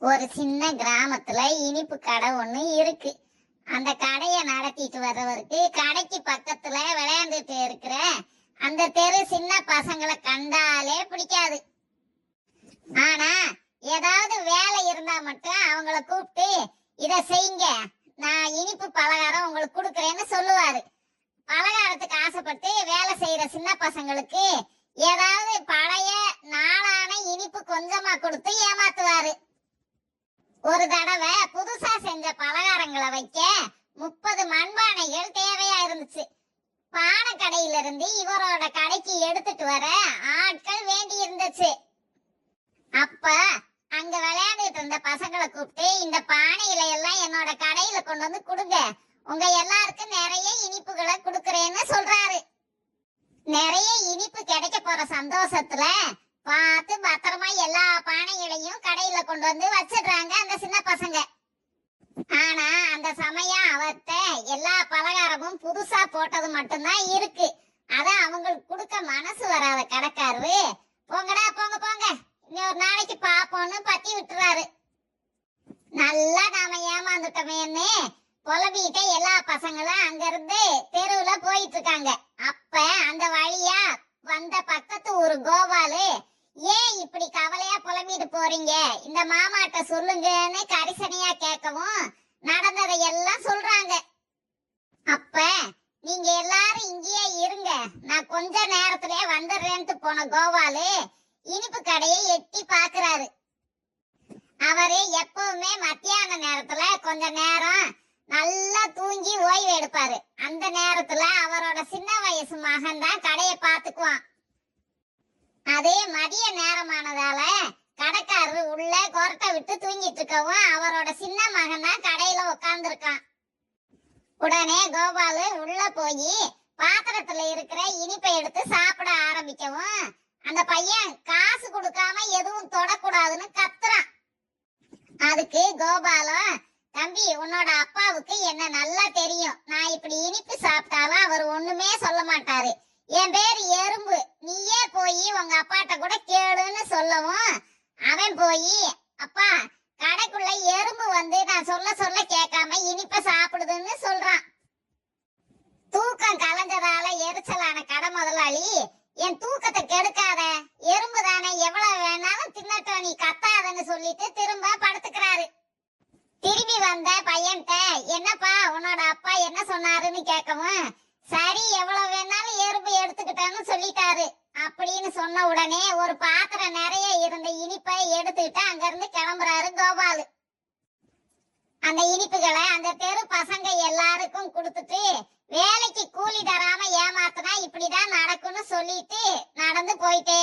ஒரு சின்ன கிராமத்துல இனிப்பு கடை ஒண்ணு இருக்கு. அந்த கடைய நடத்திட்டு வர்றவருக்கு கடைக்கு பக்கத்துல விளையாண்டுட்டு இருக்கிற அந்த தெரு சின்ன பசங்களை கண்டாலே பிடிக்காது. ஆனா ஏதாவது வேலை இருந்தா மட்டும் அவங்கள கூப்பிட்டு இத செய்யுங்க, நான் இனிப்பு பலகாரம் உங்களுக்கு கொடுக்கறேன்னு சொல்லுவாரு. பலகாரத்துக்கு ஆசைப்பட்டு வேலை செய்யற சின்ன பசங்களுக்கு ஏதாவது பழைய நாளான இனிப்பு கொஞ்சமா கொடுத்து ஏமாத்துவாரு. ஒரு தடவை புதுசா செஞ்ச பலகாரங்களை வைக்க 30 மண்பானைகள் தேவையா இருந்துச்சு. பானை கடையில இருந்து இவரோட கடைக்கு எடுத்துட்டு வர ஆட்கள் வேண்டி இருந்துச்சு. அப்ப அங்க விளையாண்டுட்டு இருந்த பசங்களை கூப்பிட்டு இந்த பானையில எல்லாம் என்னோட கடையில கொண்டு வந்து கொடுங்க, உங்க எல்லாருக்கும் நிறைய இனிப்புகளை கொடுக்கறேன்னு சொல்றாரு. நிறைய இனிப்பு கிடைக்க போற சந்தோஷத்துல பார்த்து பத்திரமா எல்லா பானைகளையும் கடையில கொண்டு வந்து வச்சிடுறாங்க அந்த சின்ன பசங்க. ஆனா அந்த சமயம் அவர்கிட்ட எல்லா பலகாரமும் புதுசா போட்டது மட்டும்தான் இருக்கு. அத அவங்களுக்கு கொடுக்க மனசு வராத கடைக்காரரு, போங்கடா போங்க போங்க, இன்னொரு நாளைக்கு பாப்போம்னு பத்தி விட்டுறாரு. நல்லா நாம ஏமாந்துட்டோமேன்னு புலம்பிக்கிட்ட எல்லா பசங்களும் அங்க இருந்து தெருவுல போயிட்டு இருக்காங்க. அப்ப அந்த வழியா வந்த பக்கத்து ஊரு கோபாலு, ஏன் இப்படி கவலையா புலம்பிட்டு போறீங்க, இந்த மாமாட்ட சொல்லுங்கன்னு கரிசனையா கேட்கவும் நடந்ததை எல்லாம் சொல்றாங்க. அப்ப நீங்க எல்லாரும் இங்கேயே இருங்க, நான் கொஞ்ச நேரத்திலே வந்துடுறேன்ட்டு போன கோபாலு இனிப்பு கடையை எட்டி பாக்குறாரு. அவரு எப்பவுமே மத்தியான நேரத்துல கொஞ்ச நேரம் நல்லா தூங்கி ஓய்வு எடுப்பாரு. அந்த நேரத்துல அவரோட சின்ன வயசு மகன் தான் கடையை பாத்துக்குவான். அதே மதிய நேரமானதால கடைக்காரரு உள்ள கொரட்டை விட்டு தூங்கிட்டு இருக்கவும் அவரோட சின்ன மகன் தான் கடையில உட்கார்ந்து இருக்கான். உடனே கோபாலு உள்ள போய் பாத்திரத்துல இருக்கிற இனிப்பை எடுத்து சாப்பிட ஆரம்பிக்கவும் அந்த பையன் காசு கொடுக்காம எதுவும் தொடக்கூடாதுன்னு கத்துறான். அதுக்கு கோபாலும், தம்பி உன்னோட அப்பாவுக்கு என்ன நல்லா தெரியும், நான் இப்படி இனிப்பு சாப்பிட்டாலும் அவர் ஒண்ணுமே சொல்ல மாட்டாரு, என் பேரு எறும்பு, நீயே போய் உங்க அப்பாட்ட கூட கேளுன்னு சொல்லவும் அவன் போய், அப்பா கடைக்குள்ள எறும்பு வந்து நான் சொல்ல சொல்ல கேட்காம இனிப்ப சாப்பிடுதுன்னு சொல்றான். தூக்கம் கலைஞ்சதால எரிச்சலான கடை முதலாளி, என் தூக்கத்தை கெடுக்காத, எறும்பு தானே எவ்வளவு வேணாலும் தின்னட்டும், நீ கத்தாதன்னு சொல்லிட்டு திரும்ப படுத்துக்கிறாரு. திரும்பி வந்த பையன்கிட்ட, என்னப்பா உன்னோட அப்பா என்ன சொன்னாருன்னு கேட்கவும், சரி எவ்வளவு வேணாலும் எறும்பு எடுத்துக்கிட்டேன்னு சொல்லிட்டாரு அப்படின்னு சொன்ன உடனே ஒரு பாத்திரம் நிறைய இருந்த இனிப்பை எடுத்துக்கிட்டு அங்க இருந்து கிளம்புறாரு கோபாலு. அந்த இனிப்புகளை அந்த தெரு பசங்க எல்லாருக்கும் கொடுத்துட்டு, வேலைக்கு கூலி தராம ஏமாத்தினா இப்படிதான் நடக்கும்னு சொல்லிட்டு நடந்து போயிட்டே